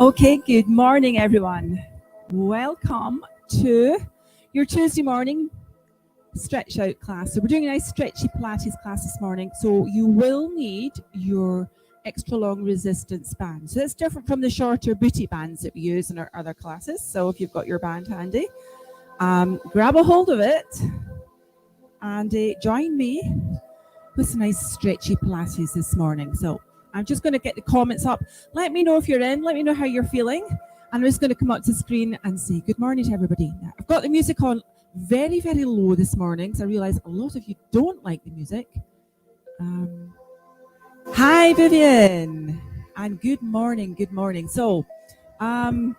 Okay, good morning, everyone. Welcome to your Tuesday morning stretch out class. So we're doing a nice stretchy Pilates class this morning. So you will need your extra long resistance band. So that's different from the shorter booty bands that we use in our other classes. So if you've got your band handy, grab a hold of it and join me with some nice stretchy Pilates this morning. So I'm just going to get the comments up. Let me know if you're in. Let me know how you're feeling. And I'm just going to come up to the screen and say good morning to everybody. Now, I've got the music on very, very low this morning because I realise a lot of you don't like the music. Hi, Vivian. And good morning, good morning. So, what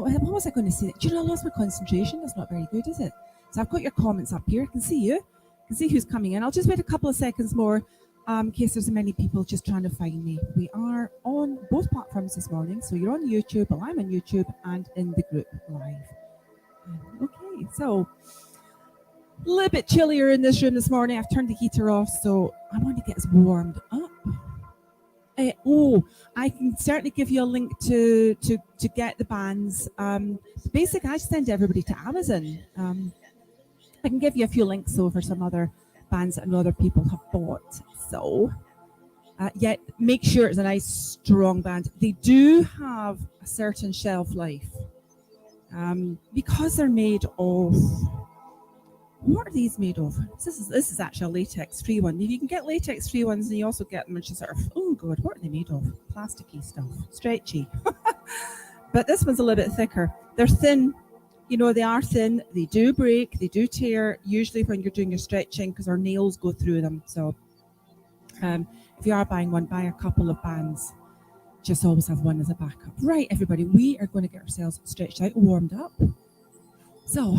was I going to say? Do you know I lost my concentration? That's not very good, is it? So I've got your comments up here. I can see you. I can see who's coming in. I'll just wait a couple of seconds more in case there's many people just trying to find me. We are on both platforms this morning. So you're on YouTube, well, I'm on YouTube and in the group live. Okay, so a little bit chillier in this room this morning. I've turned the heater off, so I want to get us warmed up. I can certainly give you a link to get the bands. Basically, I send everybody to Amazon. I can give you a few links over some other bands that other people have bought. So, yet make sure it's a nice, strong band. They do have a certain shelf life because they're made of. What are these made of? This is actually a latex-free one. You can get latex-free ones, and you also get them, which is sort of, oh god, what are they made of? Plasticky stuff, stretchy. But this one's a little bit thicker. They're thin. You know, they are thin. They do break. They do tear. Usually when you're doing your stretching, because our nails go through them. So, if you are buying one, buy a couple of bands. Just always have one as a backup. Right, everybody, we are going to get ourselves stretched out, warmed up. So.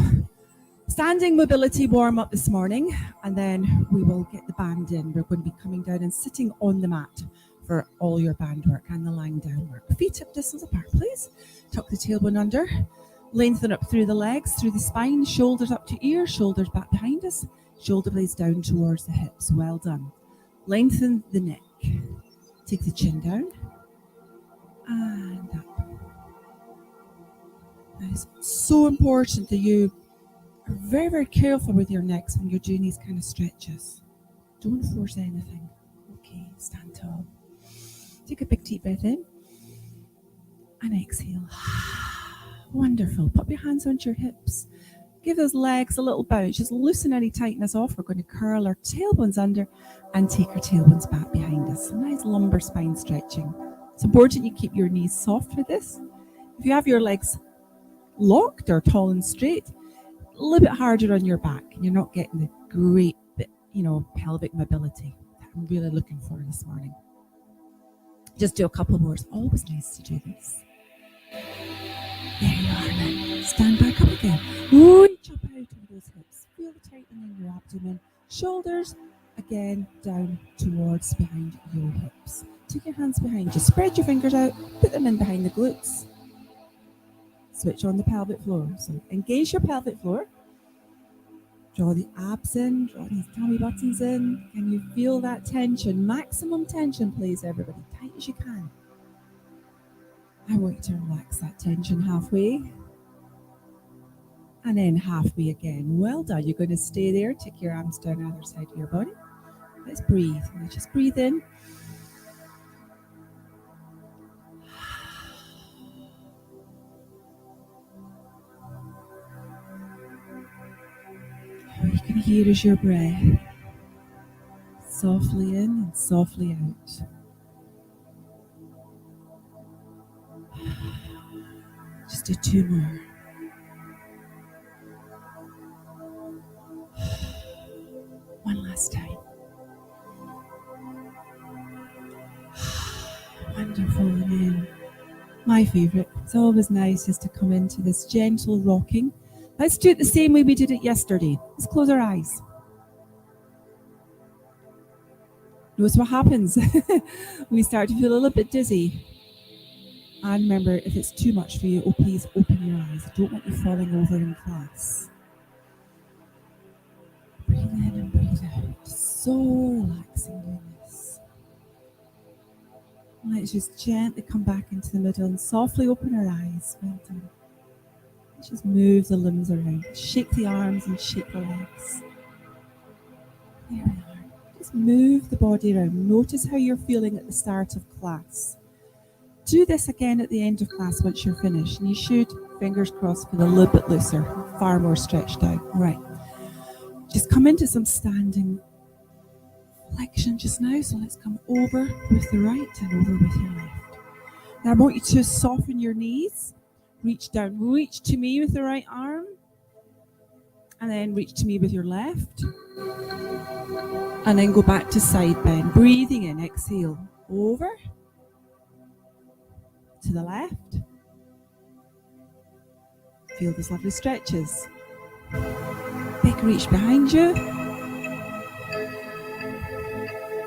Standing mobility warm up this morning, and then we will get the band in. We're going to be coming down and sitting on the mat for all your band work and the lying down work. Feet hip distance apart, please. Tuck the tailbone under. Lengthen up through the legs, through the spine, shoulders up to ear, shoulders back behind us, shoulder blades down towards the hips. Well done. Lengthen the neck. Take the chin down and up. That is so important that you are very, very careful with your necks when you're doing these kind of stretches. Don't force anything. Okay, stand tall. Take a big deep breath in and exhale. Wonderful. Put your hands onto your hips. Give those legs a little bounce. Just loosen any tightness off. We're going to curl our tailbones under and take our tailbones back behind us. Nice lumbar spine stretching. It's important you keep your knees soft with this. If you have your legs locked or tall and straight, a little bit harder on your back, and you're not getting the great bit, pelvic mobility that I'm really looking for this morning. Just do a couple more. It's always nice to do this. There you are now. Stand back up again. Reach up out of those hips. Feel the tightening in your abdomen. Shoulders again down towards behind your hips. Take your hands behind you. Spread your fingers out. Put them in behind the glutes. Switch on the pelvic floor. So engage your pelvic floor. Draw the abs in. Draw these tummy buttons in. Can you feel that tension? Maximum tension, please, everybody. Tight as you can. I want you to relax that tension halfway. And then halfway again. Well done. You're going to stay there. Take your arms down the other side of your body. Let's breathe. Let's just breathe in. All you can hear is your breath. Softly in and softly out. Just do two more. One last time. Wonderful. And then my favourite. It's always nice just to come into this gentle rocking. Let's do it the same way we did it yesterday. Let's close our eyes. Notice what happens. We start to feel a little bit dizzy. And remember, if it's too much for you, please open your eyes. I don't want you falling over in class. Breathe in and breathe out. So relaxing doing this. Let's just gently come back into the middle and softly open our eyes. Well done. Just move the limbs around. Shake the arms and shake the legs. There we are. Just move the body around. Notice how you're feeling at the start of class. Do this again at the end of class once you're finished. And you should, fingers crossed, feel a little bit looser, far more stretched out. Right. Just come into some standing flexion just now. So let's come over with the right and over with your left. Now I want you to soften your knees. Reach down. Reach to me with the right arm. And then reach to me with your left. And then go back to side bend. Breathing in. Exhale. Over. To the left. Feel those lovely stretches. Big reach behind you.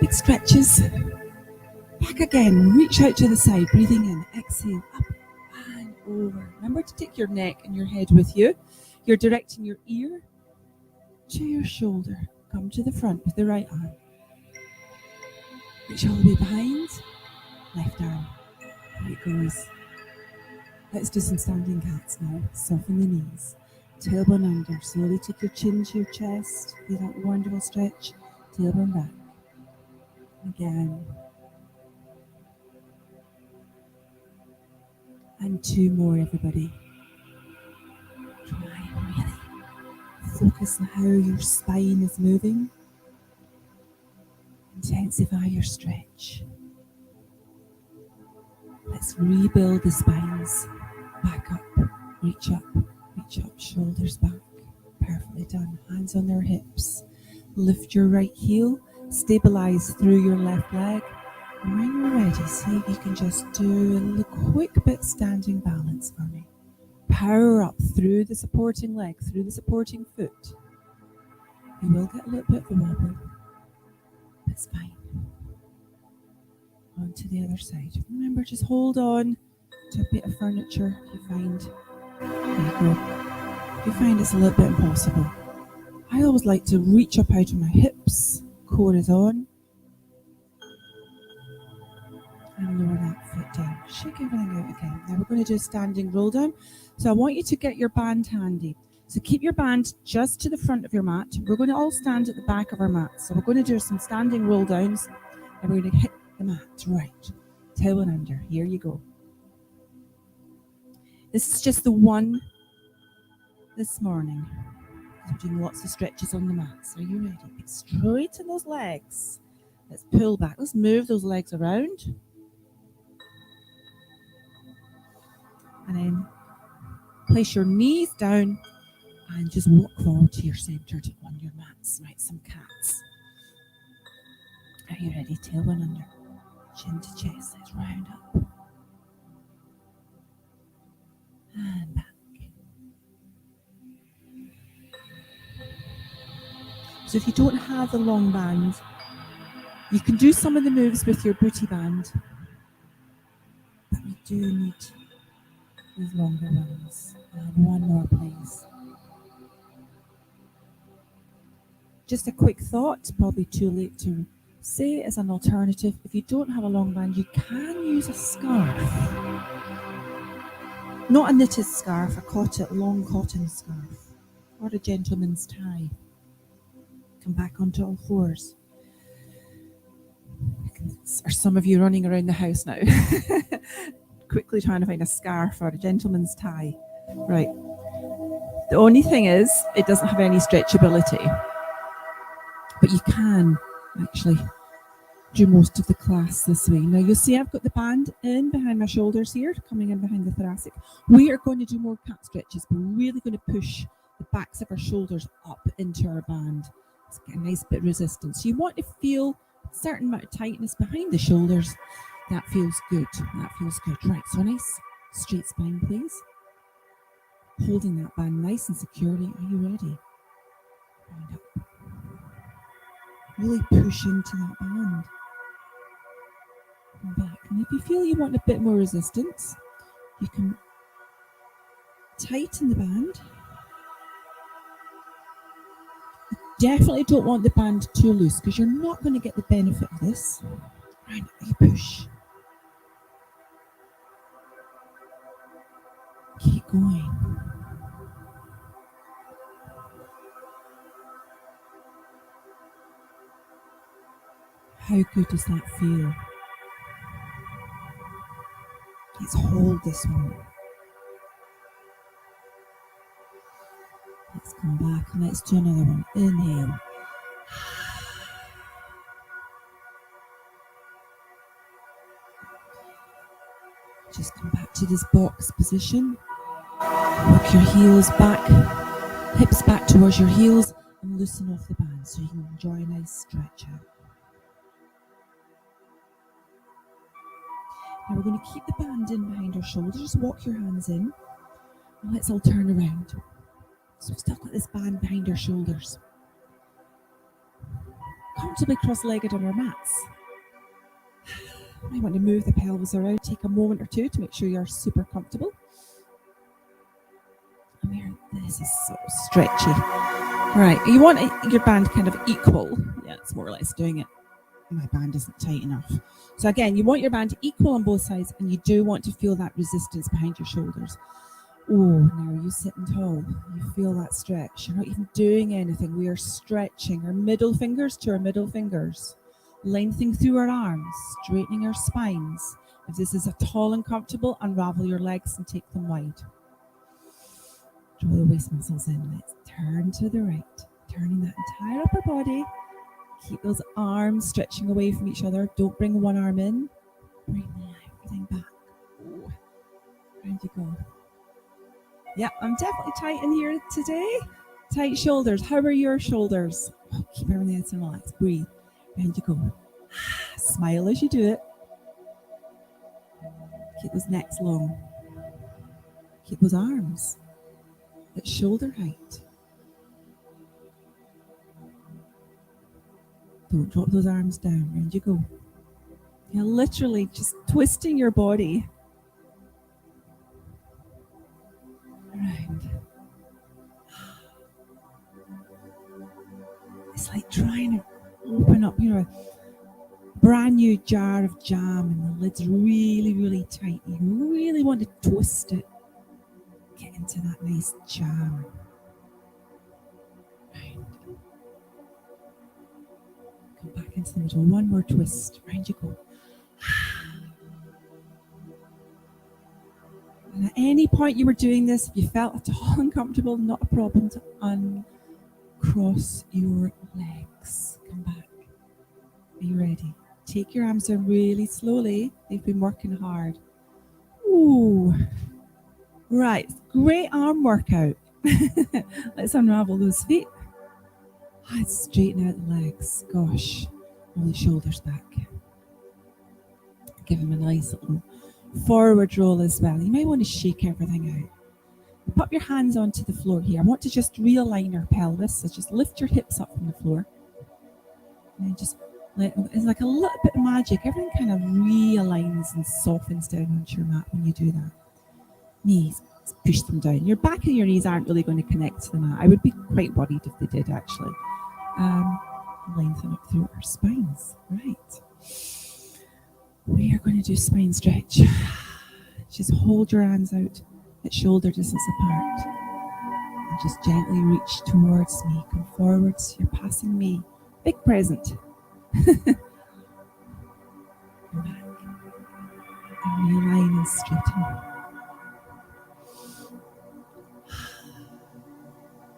Big stretches. Back again. Reach out to the side. Breathing in. Exhale. Up and over. Remember to take your neck and your head with you. You're directing your ear to your shoulder. Come to the front with the right arm. Reach all the way behind. Left arm. There it goes. Let's do some standing cats now. Soften the knees. Tailbone under. Slowly take your chin to your chest. Feel that wonderful stretch. Tailbone back. Again. And two more, everybody. Try and really focus on how your spine is moving. Intensify your stretch. Let's rebuild the spines. Back up, reach up, shoulders back. Perfectly done. Hands on their hips. Lift your right heel. Stabilize through your left leg. And when you're ready, see if you can just do a quick bit standing balance for me. Power up through the supporting leg, through the supporting foot. You will get a little bit of a wobble. It's fine. On to the other side. Remember, just hold on to a bit of furniture if you find, if you find it's a little bit impossible. I always like to reach up out of my hips, core is on, and lower that foot down. Shake everything out again. Now we're going to do a standing roll down. So I want you to get your band handy. So keep your band just to the front of your mat. We're going to all stand at the back of our mat. So we're going to do some standing roll downs, and we're going to hit the mat. Right. Tailbone under. Here you go. This is just the one this morning. We're doing lots of stretches on the mats. Are you ready? Straighten those legs. Let's pull back. Let's move those legs around. And then place your knees down and just walk forward to your center on your mats. Right, some cats. Are you ready? Tailbone under. Chin to chest. Let's round up. And back. So if you don't have a long band, you can do some of the moves with your booty band. But we do need these longer ones. And one more, please. Just a quick thought, probably too late to say as an alternative, if you don't have a long band, you can use a scarf. Not a knitted scarf, a long cotton scarf, or a gentleman's tie. Come back onto all fours. Are some of you running around the house now? Quickly trying to find a scarf or a gentleman's tie. Right. The only thing is, it doesn't have any stretchability. But you can actually do most of the class this way. Now you'll see I've got the band in behind my shoulders here, coming in behind the thoracic. We are going to do more cat stretches. We're really going to push the backs of our shoulders up into our band. Let's get a nice bit of resistance. You want to feel a certain amount of tightness behind the shoulders. That feels good. That feels good. Right, so a nice straight spine, please. Holding that band nice and securely. Are you ready? Round up. Really push into that band. And back. And if you feel you want a bit more resistance, you can tighten the band. You definitely don't want the band too loose because you're not going to get the benefit of this. Right, you push. Keep going. How good does that feel? Let's hold this one. Let's come back and let's do another one. Inhale. Just come back to this box position. Walk your heels back, hips back towards your heels, and loosen off the band so you can enjoy a nice stretch out. Now we're going to keep the band in behind our shoulders. Just walk your hands in, and let's all turn around. So we've still got this band behind our shoulders. Comfortably cross-legged on our mats. You might want to move the pelvis around. Take a moment or two to make sure you're super comfortable. This is so stretchy. Right, you want your band kind of equal. Yeah, it's more or less doing it. My band isn't tight enough. So again, you want your band equal on both sides, and you do want to feel that resistance behind your shoulders. Oh, now you sitting tall. You feel that stretch. You're not even doing anything. We are stretching our middle fingers to our middle fingers, lengthening through our arms, straightening our spines. If this is tall and comfortable, unravel your legs and take them wide. Draw the waist muscles in. Let's turn to the right, turning that entire upper body. Keep those arms stretching away from each other. Don't bring one arm in. Bring everything back. Oh, round you go. Yeah, I'm definitely tight in here today. Tight shoulders. How are your shoulders? Oh, keep everything nice and relaxed. Breathe. Round you go. Smile as you do it. Keep those necks long. Keep those arms at shoulder height. Don't drop those arms down. Round you go. You're literally just twisting your body around. It's like trying to open up, a brand new jar of jam and the lid's really, really tight. You really want to twist it. Get into that nice jam. Right. Come back into the middle. One more twist. Round you go. And at any point you were doing this, if you felt at all uncomfortable, not a problem to uncross your legs. Come back. Are you ready? Take your arms down really slowly. They've been working hard. Ooh. Right, great arm workout. Let's unravel those feet. Let's straighten out the legs. Gosh, roll the shoulders back. Give them a nice little forward roll as well. You might want to shake everything out. Pop your hands onto the floor here. I want to just realign our pelvis. So just lift your hips up from the floor. And then just it's like a little bit of magic. Everything kind of realigns and softens down onto your mat when you do that. Knees, push them down. Your back and your knees aren't really going to connect to the mat. I would be quite worried if they did, actually. Lengthen up through our spines. Right. We are going to do spine stretch. Just hold your hands out at shoulder distance apart. And just gently reach towards me. Come forwards. You're passing me. Big present. Come back. And realign and straighten.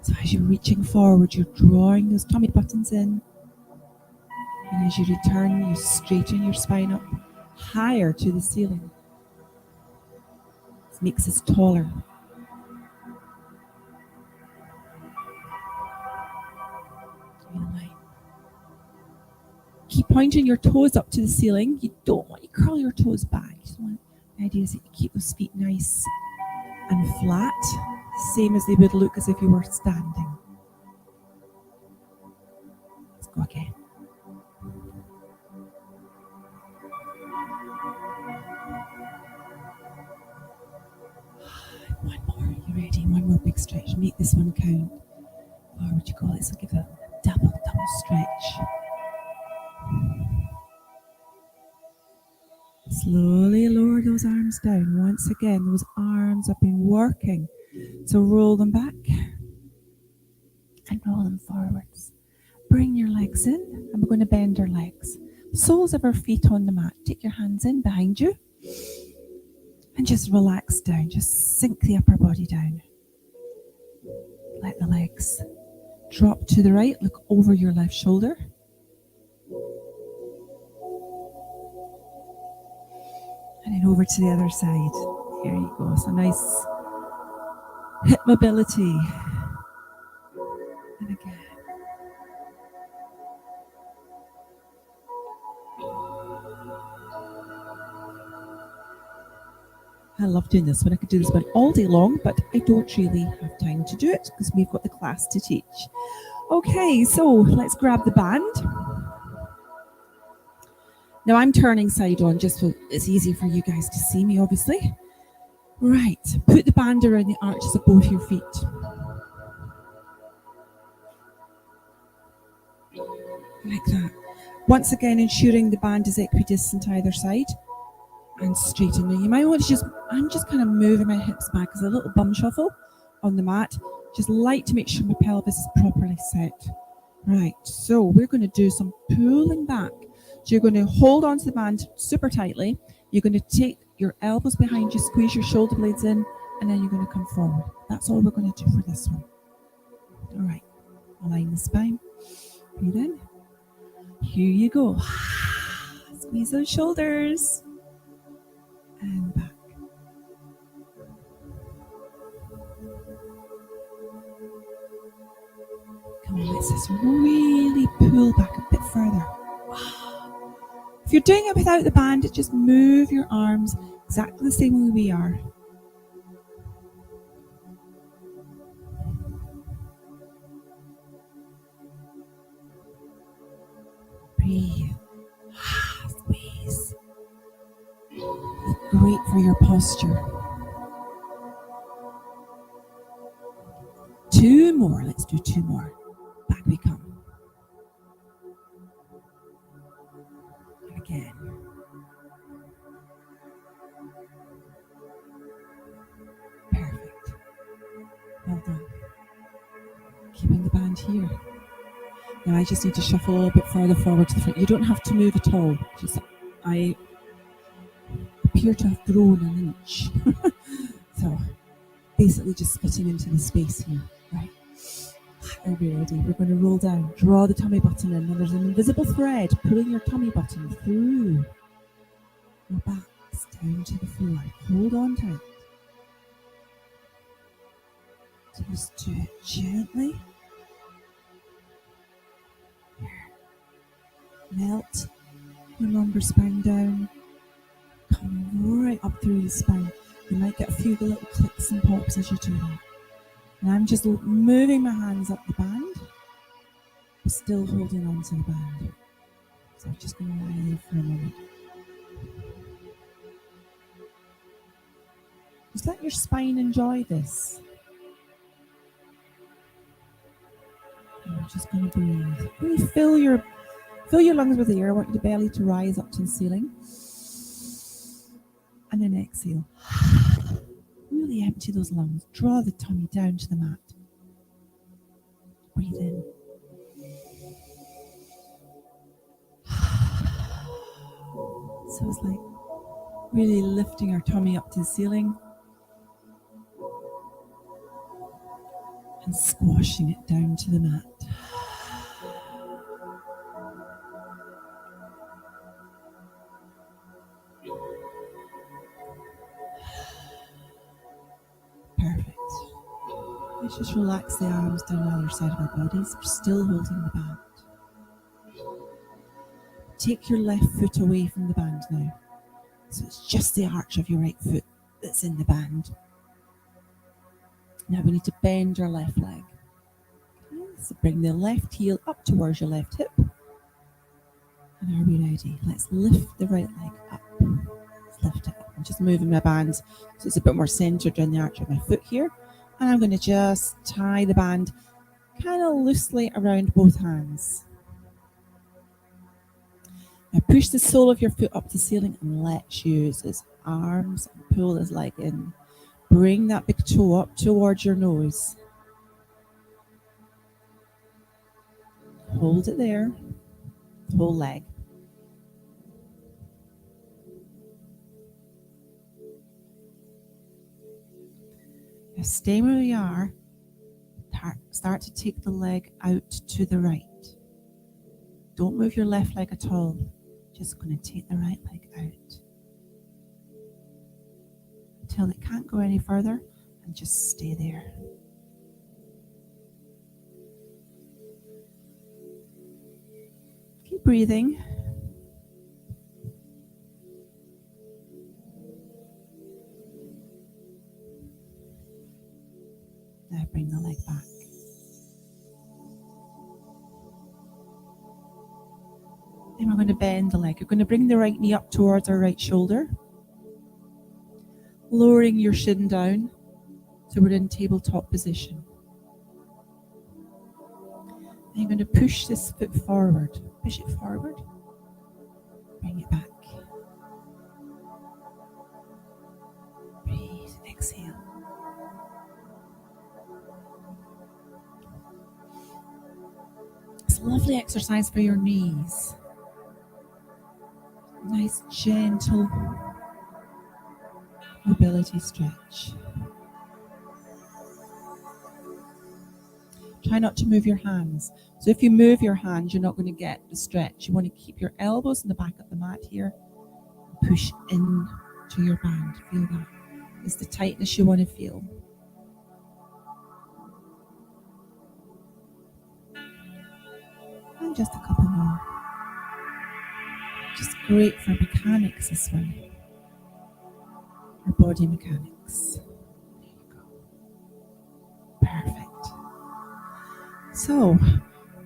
So as you're reaching forward, you're drawing those tummy buttons in. And as you return, you straighten your spine up higher to the ceiling. This makes us taller. Realign. Keep pointing your toes up to the ceiling. You don't want to curl your toes back. The idea is that you keep those feet nice and flat, same as they would look as if you were standing. Let's go again. One more. You ready? One more big stretch. Make this one count. Forward you go. Let's give a double stretch. Slowly lower those arms down. Once again, those arms arms have been working. So roll them back and roll them forwards. Bring your legs in, and we're going to bend our legs. Soles of our feet on the mat. Take your hands in behind you and just relax down. Just sink the upper body down. Let the legs drop to the right. Look over your left shoulder. And then over to the other side. There you go. So nice hip mobility. And again. I love doing this one. I could do this one all day long, but I don't really have time to do it because we've got the class to teach. Okay, so let's grab the band. Now I'm turning side on just so it's easy for you guys to see me, obviously. Right, put the band around the arches of both your feet. Like that. Once again, ensuring the band is equidistant either side. And straighten. Now you might want to I'm just kind of moving my hips back as a little bum shuffle on the mat. Just like to make sure my pelvis is properly set. Right, so we're going to do some pulling back. So you're going to hold onto the band super tightly. You're going to take your elbows behind you, squeeze your shoulder blades in, and then you're going to come forward. That's all we're going to do for this one. All right, align the spine. Breathe in. Here you go. Squeeze those shoulders. And back. Come on, let's just really pull back a bit further. If you're doing it without the band, just move your arms exactly the same way we are. Breathe. Squeeze. Great for your posture. 2 more. Let's do 2 more. Back we come. And again. Perfect. Well done. Keeping the band here. Now I just need to shuffle a little bit further forward to the front. You don't have to move at all. Just I appear to have grown an inch. So basically just fitting into the space here. Right. Are we ready? We're going to roll down. Draw the tummy button in. And there's an invisible thread pulling your tummy button through your backs down to the floor. Hold on tight. Just do it gently. Melt your lumbar spine down. Come right up through the spine. You might get a few little clicks and pops as you do that. And I'm just moving my hands up the band, but still holding on to the band. So I'm just going to lie there for a moment. Just let your spine enjoy this. And I'm just going to breathe. Really fill your lungs with air. I want your belly to rise up to the ceiling. And then exhale. Really empty those lungs. Draw the tummy down to the mat. Breathe in. So it's like really lifting our tummy up to the ceiling and squashing it down to the mat. Perfect. Let's just relax the arms down the other side of our bodies. We're still holding the band. Take your left foot away from the band now. So it's just the arch of your right foot that's in the band. Now we need to bend our left leg. Okay, so bring the left heel up towards your left hip. And are we ready? Let's lift the right leg up. Let's lift it up. I'm just moving my band so it's a bit more centered on the arch of my foot here. And I'm going to just tie the band kind of loosely around both hands. Now push the sole of your foot up to the ceiling and let's use his arms and pull his leg in. Bring that big toe up towards your nose. Hold it there, whole leg. Now stay where you are. Start to take the leg out to the right. Don't move your left leg at all. Just going to take the right leg out. Until it can't go any further, and just stay there. Keep breathing. Now bring the leg back. Then we're going to bend the leg. You're going to bring the right knee up towards our right shoulder. Lowering your shin down so we're in tabletop position. And you're going to push this foot forward. Push it forward. Bring it back. Breathe. Exhale. It's a lovely exercise for your knees. Nice, gentle mobility stretch. Try not to move your hands. So if you move your hands, you're not going to get the stretch. You want to keep your elbows in the back of the mat here. Push in to your band. Feel that. It's the tightness you want to feel. And just a couple more. Just great for mechanics, this one. Or body mechanics. There you go. Perfect. So,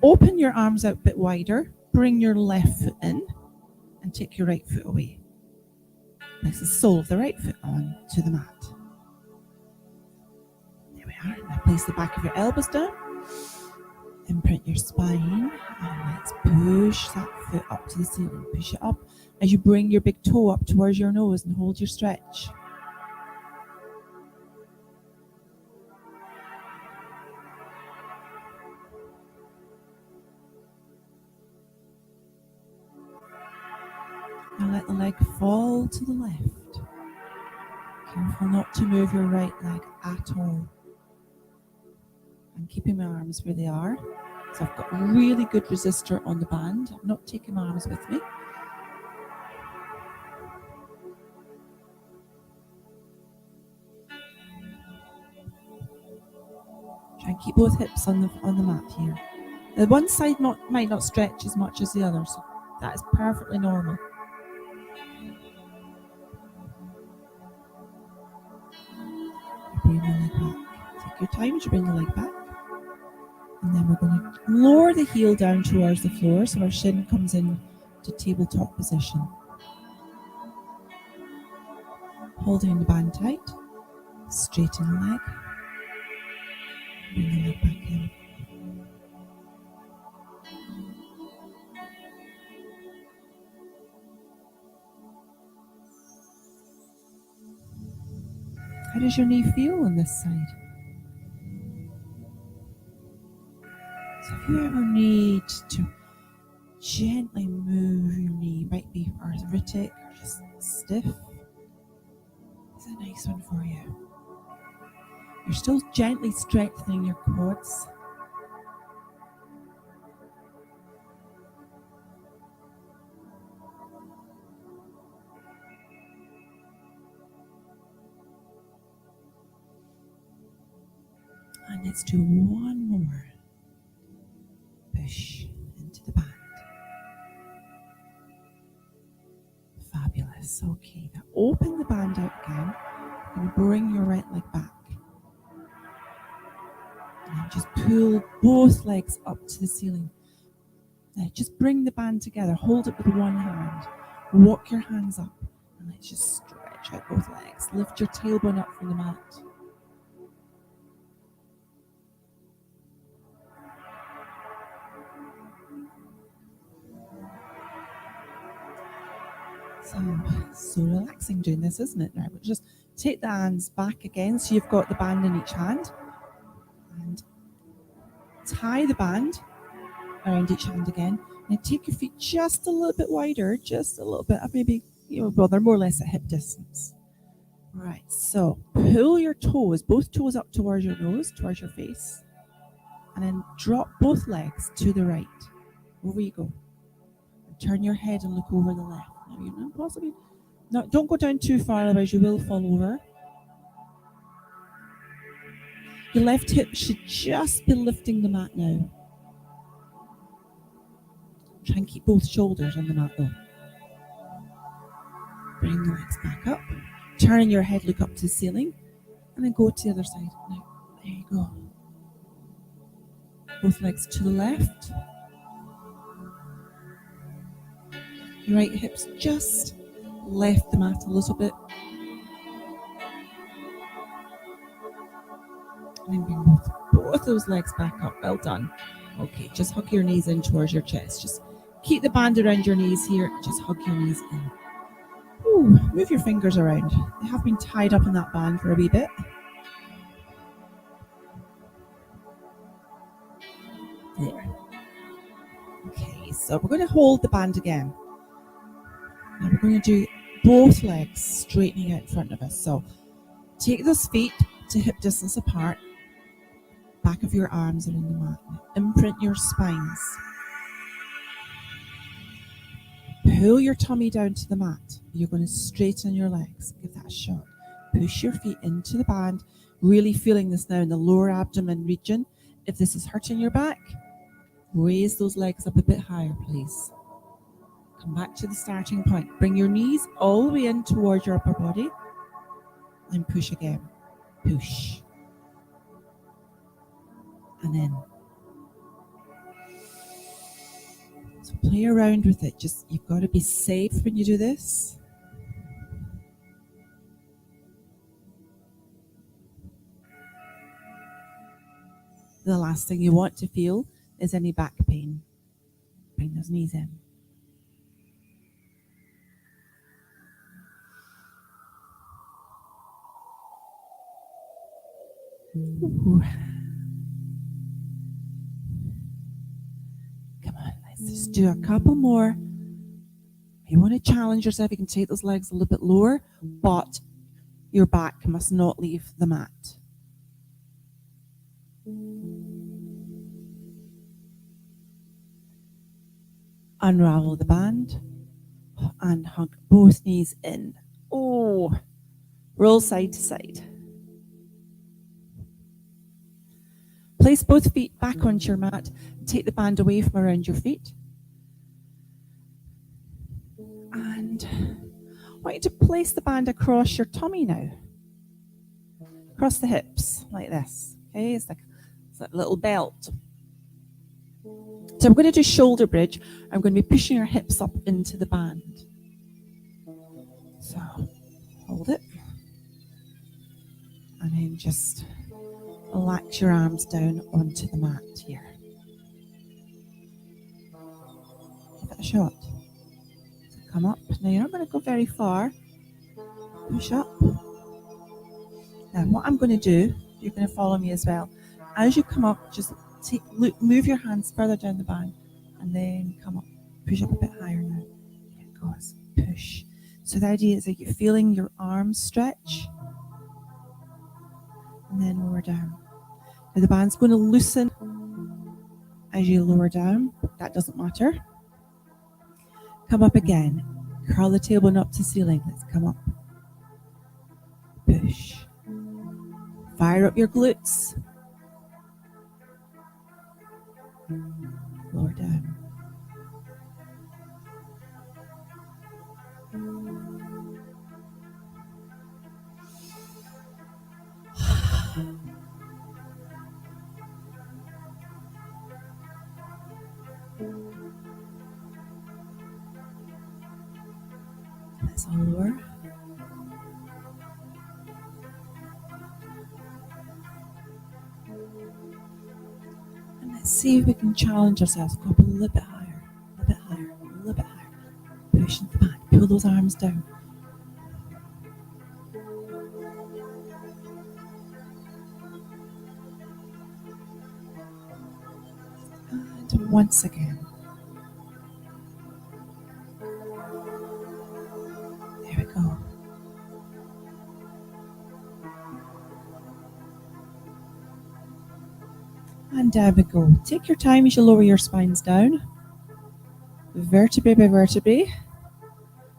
open your arms out a bit wider. Bring your left foot in and take your right foot away. Place the sole of the right foot on to the mat. There we are. Now place the back of your elbows down. Imprint your spine. And let's push that foot up to the ceiling. Push it up as you bring your big toe up towards your nose and hold your stretch. Now let the leg fall to the left. Careful not to move your right leg at all. I'm keeping my arms where they are. So I've got a really good resistor on the band. I'm not taking my arms with me. Try and keep both hips on the mat here. The one side might not stretch as much as the other, so that is perfectly normal. Bring the leg back. Take your time as you bring the leg back. And then we're going to lower the heel down towards the floor so our shin comes in to tabletop position. Holding the band tight. Straighten the leg. Bring the leg back in. How does your knee feel on this side? So if you ever need to gently move your knee, might be arthritic or just stiff, it's a nice one for you. You're still gently strengthening your quads. And let's do one more. Push into the band. Fabulous. Okay, now open the band out again and bring your right leg back. And just pull both legs up to the ceiling. Now just bring the band together. Hold it with one hand. Walk your hands up. And let's just stretch out both legs. Lift your tailbone up from the mat. So relaxing doing this, isn't it? Now, just take the hands back again, so you've got the band in each hand, and tie the band around each hand again. And take your feet just a little bit wider, just a little bit, maybe, well, they're more or less at hip distance. Right, so pull your toes, both toes up towards your nose, towards your face, and then drop both legs to the right. Over you go. And turn your head and look over the left. Now, possibly, no, don't go down too far, otherwise you will fall over. Your left hip should just be lifting the mat now. Try and keep both shoulders on the mat though. Bring the legs back up. Turn your head, look up to the ceiling, and then go to the other side. Now, there you go. Both legs to the left. Your right hip's just left the mat a little bit. And then bring both those legs back up. Well done. Okay, just hug your knees in towards your chest. Just keep the band around your knees here. Just hug your knees in. Ooh, move your fingers around. They have been tied up in that band for a wee bit. There. Okay, so we're going to hold the band again. Now we're going to do both legs straightening out in front of us. So take those feet to hip distance apart. Back of your arms are in the mat. Imprint your spines. Pull your tummy down to the mat. You're going to straighten your legs. Give that a shot. Push your feet into the band. Really feeling this now in the lower abdomen region. If this is hurting your back, raise those legs up a bit higher, please. Come back to the starting point. Bring your knees all the way in towards your upper body. And push again. Push. And in. So play around with it. Just, you've got to be safe when you do this. The last thing you want to feel is any back pain. Bring those knees in. Ooh. Come on, let's just do a couple more. If you want to challenge yourself, you can take those legs a little bit lower, but your back must not leave the mat. Unravel the band and hug both knees in. Oh, roll side to side. Place both feet back onto your mat and take the band away from around your feet. And I want you to place the band across your tummy now. Across the hips, like this. Okay, it's like a little belt. So I'm going to do shoulder bridge. I'm going to be pushing your hips up into the band. So hold it. And then just relax your arms down onto the mat here. Give it a shot. So come up. Now you're not going to go very far. Push up. Now what I'm going to do, you're going to follow me as well. As you come up, just move your hands further down the band and then come up. Push up a bit higher now. There it goes. Push. So the idea is that you're feeling your arms stretch and then lower down. Now the band's going to loosen as you lower down. That doesn't matter. Come up again. Curl the tailbone up to ceiling. Let's come up. Push. Fire up your glutes. Lower down. Let's all lower. And let's see if we can challenge ourselves. Go up a little bit higher, a little bit higher, a little bit higher. Push into the back, pull those arms down. And once again. There we go. And down we go. Take your time as you lower your spines down, vertebrae by vertebrae,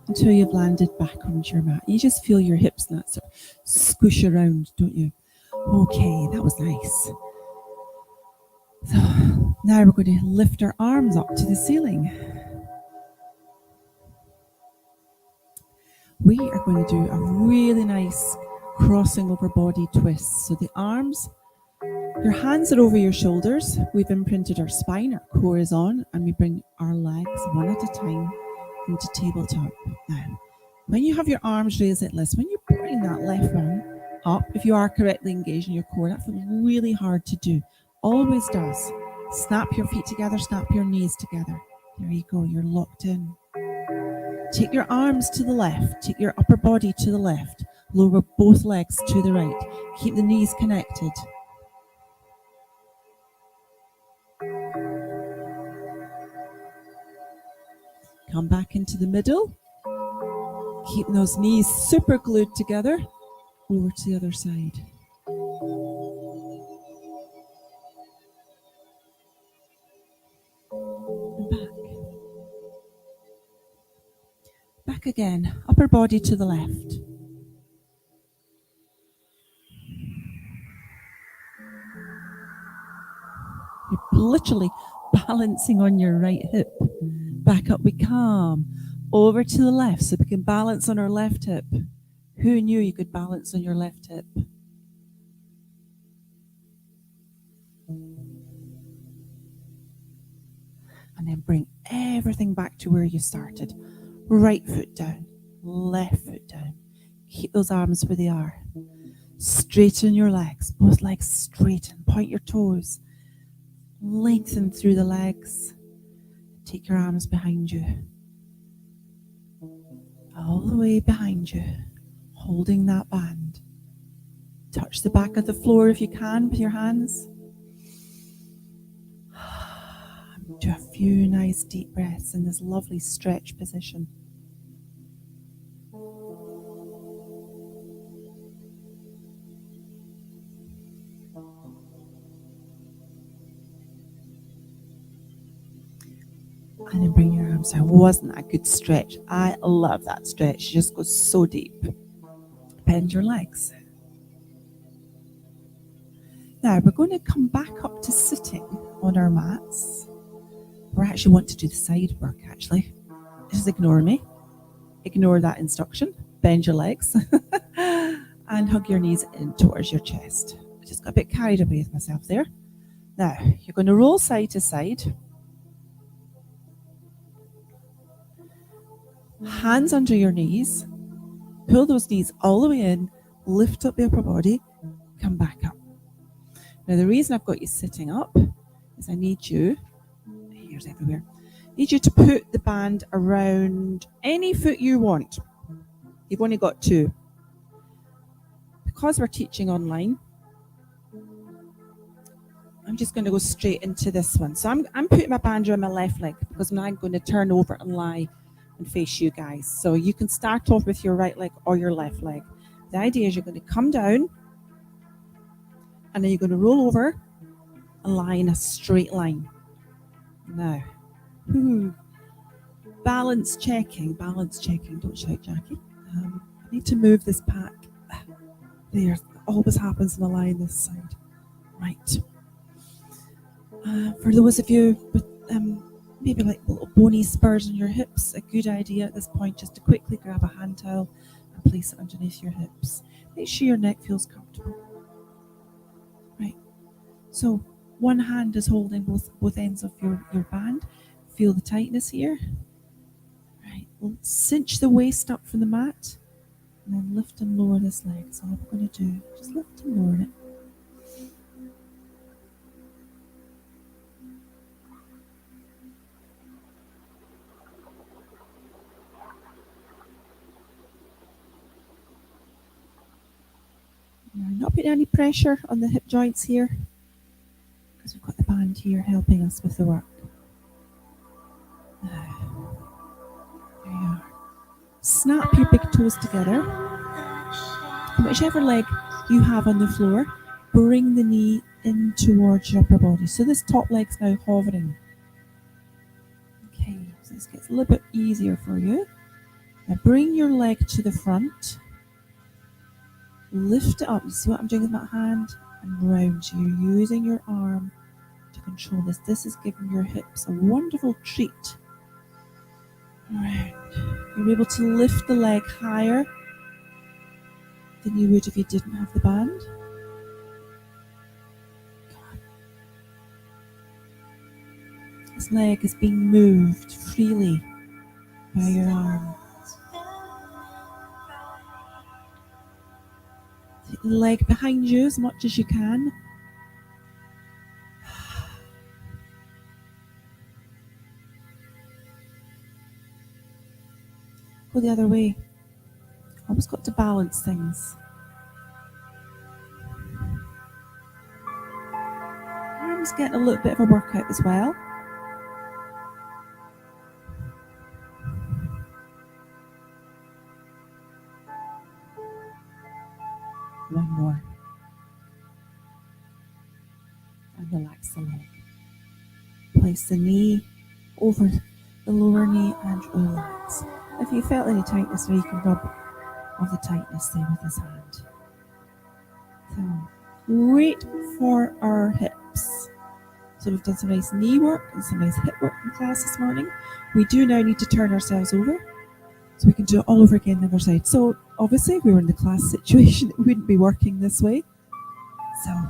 until you've landed back onto your mat. You just feel your hips and that sort of squish around, don't you? Okay, that was nice. So now we're going to lift our arms up to the ceiling. We are going to do a really nice crossing over body twist. So the arms, your hands are over your shoulders. We've imprinted our spine, our core is on, and we bring our legs one at a time into tabletop. Now, when you have your arms raised like this, when you bring that left one up, if you are correctly engaging your core, that feels really hard to do. Always does. Snap your feet together, snap your knees together. There you go, you're locked in. Take your arms to the left, take your upper body to the left, lower both legs to the right. Keep the knees connected. Come back into the middle. Keep those knees super glued together. Over to the other side. And back. Back again. Upper body to the left. You're literally balancing on your right hip. Back up we come. Over to the left so we can balance on our left hip. Who knew you could balance on your left hip? And then bring everything back to where you started. Right foot down, left foot down. Keep those arms where they are. Straighten your legs, both legs straighten. Point your toes. Lengthen through the legs. Take your arms behind you. All the way behind you, holding that band. Touch the back of the floor if you can with your hands. Do a few nice deep breaths in this lovely stretch position. And then bring your arms down. Wasn't that a good stretch? I love that stretch. It just goes so deep. Bend your legs. Now we're going to come back up to sitting on our mats. We actually want to do the side work actually. Just ignore me. Ignore that instruction. Bend your legs and hug your knees in towards your chest. I just got a bit carried away with myself there. Now you're going to roll side to side. Hands under your knees. Pull those knees all the way in. Lift up the upper body. Come back up. Now the reason I've got you sitting up is I need you, here's everywhere, need you to put the band around any foot you want. You've only got two. Because we're teaching online, I'm just going to go straight into this one. So I'm putting my band around my left leg because now I'm going to turn over and lie and face you guys. So you can start off with your right leg or your left leg. The idea is you're going to come down and then you're going to roll over and lie in a straight line. Now, balance checking. Don't shout, Jackie. I need to move this pack. There, it always happens in a line this side. Right. For those of you with maybe like little bony spurs on your hips, a good idea at this point just to quickly grab a hand towel and place it underneath your hips. Make sure your neck feels comfortable. Right. So one hand is holding both ends of your band. Feel the tightness here. Right. We'll cinch the waist up from the mat and then lift and lower this leg. That's all we're going to do. Just lift and lower it. not putting any pressure on the hip joints here because we've got the band here helping us with the work. There you are. Snap your big toes together. And whichever leg you have on the floor, bring the knee in towards your upper body. So this top leg's now hovering. Okay, so this gets a little bit easier for you. Now bring your leg to the front. Lift it up. You see what I'm doing with my hand? And round. So you're using your arm to control this. This is giving your hips a wonderful treat. Round. You're able to lift the leg higher than you would if you didn't have the band. This leg is being moved freely by your arm. Take the leg behind you as much as you can. Go the other way. Always got to balance things. Arms getting a little bit of a workout as well. One more. And relax the leg. Place the knee over the lower knee and relax. If you felt any tightness there, you can rub off the tightness there with this hand. So, great for our hips. So we've done some nice knee work and some nice hip work in class this morning. We do now need to turn ourselves over so we can do it all over again on the other side. So obviously we were in the class situation, it wouldn't be working this way. So I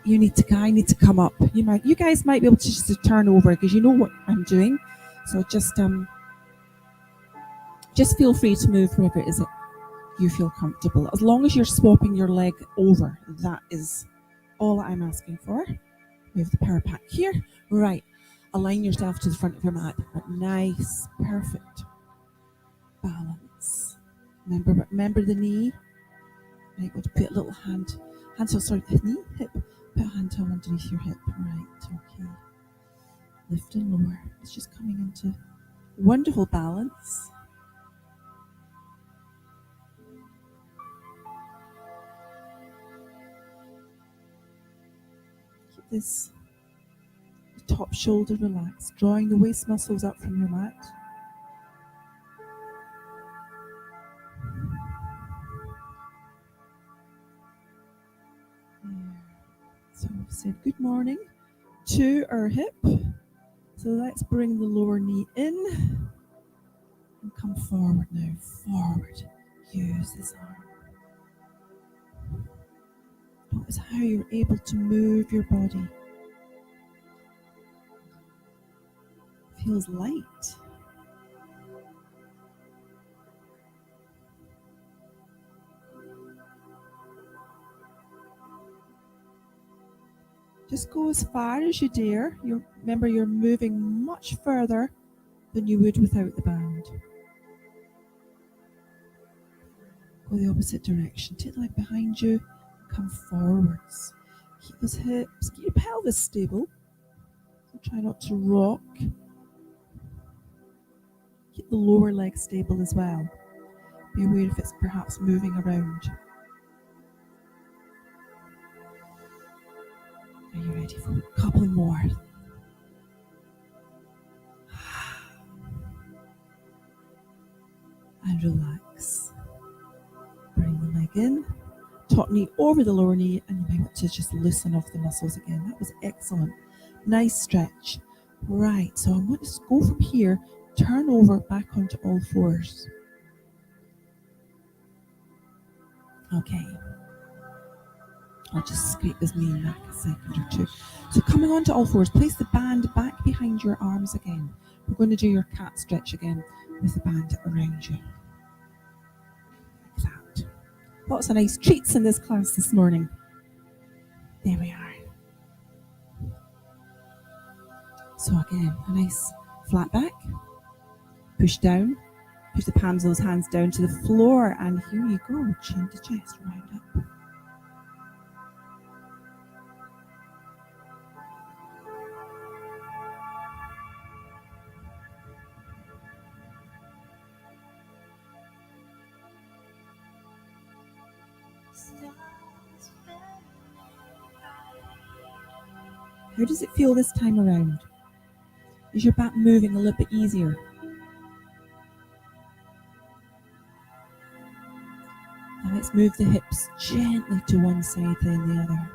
need to come up. You guys might be able to just turn over because you know what I'm doing. So just feel free to move wherever it is that you feel comfortable. As long as you're swapping your leg over, that is all I'm asking for. Move the power pack here. Right. Align yourself to the front of your mat. Nice. Perfect. Balance. Remember the knee. Right, we'll put a little hand. Knee, hip. Put a hand towel underneath your hip. Right, okay. Lift and lower. It's just coming into wonderful balance. Keep this top shoulder relaxed, drawing the waist muscles up from your mat. So we've said good morning to our hip. So let's bring the lower knee in and come forward now. Forward. Use this arm. Notice how you're able to move your body. Feels light. Just go as far as you dare. Remember, you're moving much further than you would without the band. Go the opposite direction. Take the leg behind you. Come forwards. Keep those hips. Keep your pelvis stable. So try not to rock. Keep the lower leg stable as well. Be aware if it's perhaps moving around. Are you ready for a couple more? And relax. Bring the leg in. Top knee over the lower knee, and you might want to just loosen off the muscles again. That was excellent. Nice stretch. Right, so I'm going to go from here, turn over back onto all fours. Okay. I'll just scrape this knee back a second or two. So coming onto all fours, place the band back behind your arms again. We're going to do your cat stretch again with the band around you. Like that. Lots of nice treats in this class this morning. There we are. So again, a nice flat back. Push down. Push the palms of those hands down to the floor, and here you go, chin to chest, round up. How does it feel this time around? Is your back moving a little bit easier? Now let's move the hips gently to one side then the other.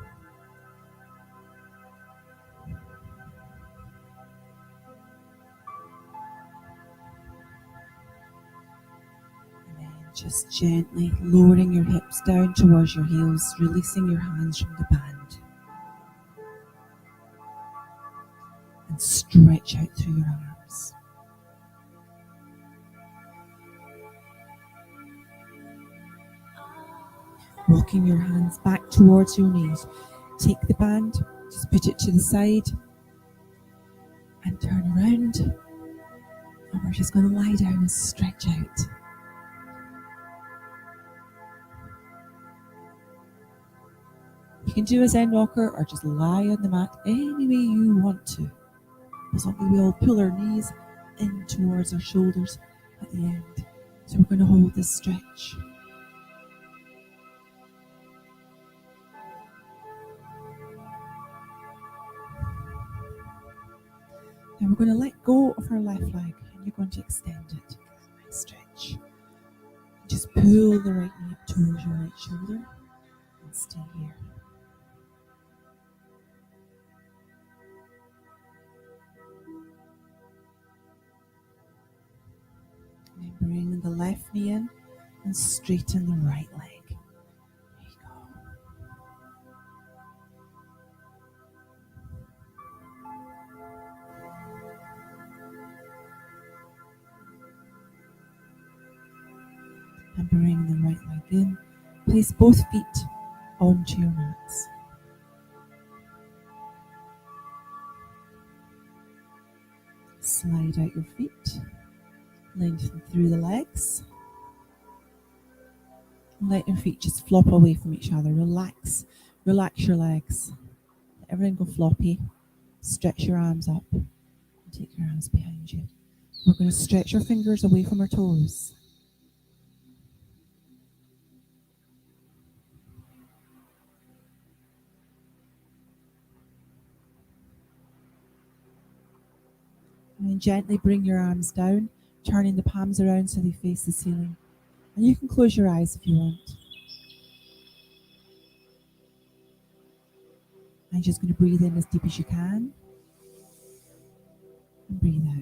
And then just gently lowering your hips down towards your heels, releasing your hands from the band. And stretch out through your arms. Walking your hands back towards your knees. Take the band, just put it to the side and turn around. And we're just going to lie down and stretch out. You can do a Zen walker or just lie on the mat any way you want to. As long as we all pull our knees in towards our shoulders at the end. So we're going to hold this stretch. Now we're going to let go of our left leg and you're going to extend it. Nice stretch. Just pull the right knee up towards your right shoulder and stay here. And then bring the left knee in and straighten the right leg. There you go. And bring the right leg in. Place both feet onto your mats. Slide out your feet. Lengthen through the legs. Let your feet just flop away from each other. Relax your legs. Let everything go floppy. Stretch your arms up. And take your arms behind you. We're going to stretch our fingers away from our toes. And then gently bring your arms down, turning the palms around so they face the ceiling. And you can close your eyes if you want. I'm just going to breathe in as deep as you can. And breathe out.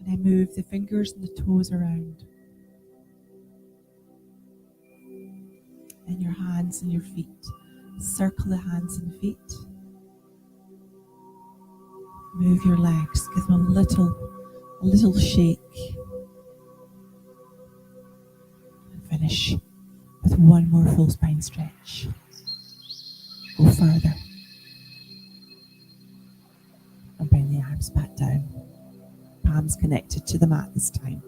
And then move the fingers and the toes around. And your hands and your feet. Circle the hands and feet. Move your legs. Give them a little shake. And finish with one more full spine stretch. Go further. And bring the arms back down. Palms connected to the mat this time.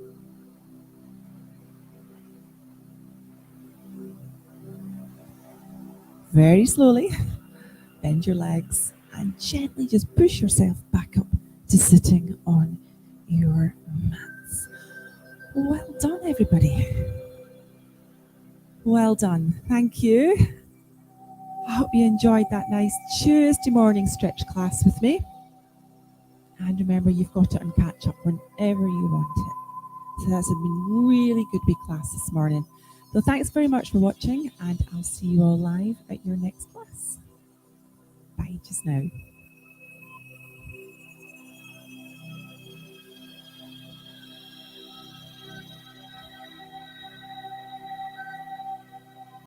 Very slowly, bend your legs and gently just push yourself back up to sitting on your mats. Well done, everybody. Well done. Thank you. I hope you enjoyed that nice Tuesday morning stretch class with me. And remember, you've got it on catch up whenever you want it. So that's been really good wee class this morning. So thanks very much for watching, and I'll see you all live at your next class. Bye just now.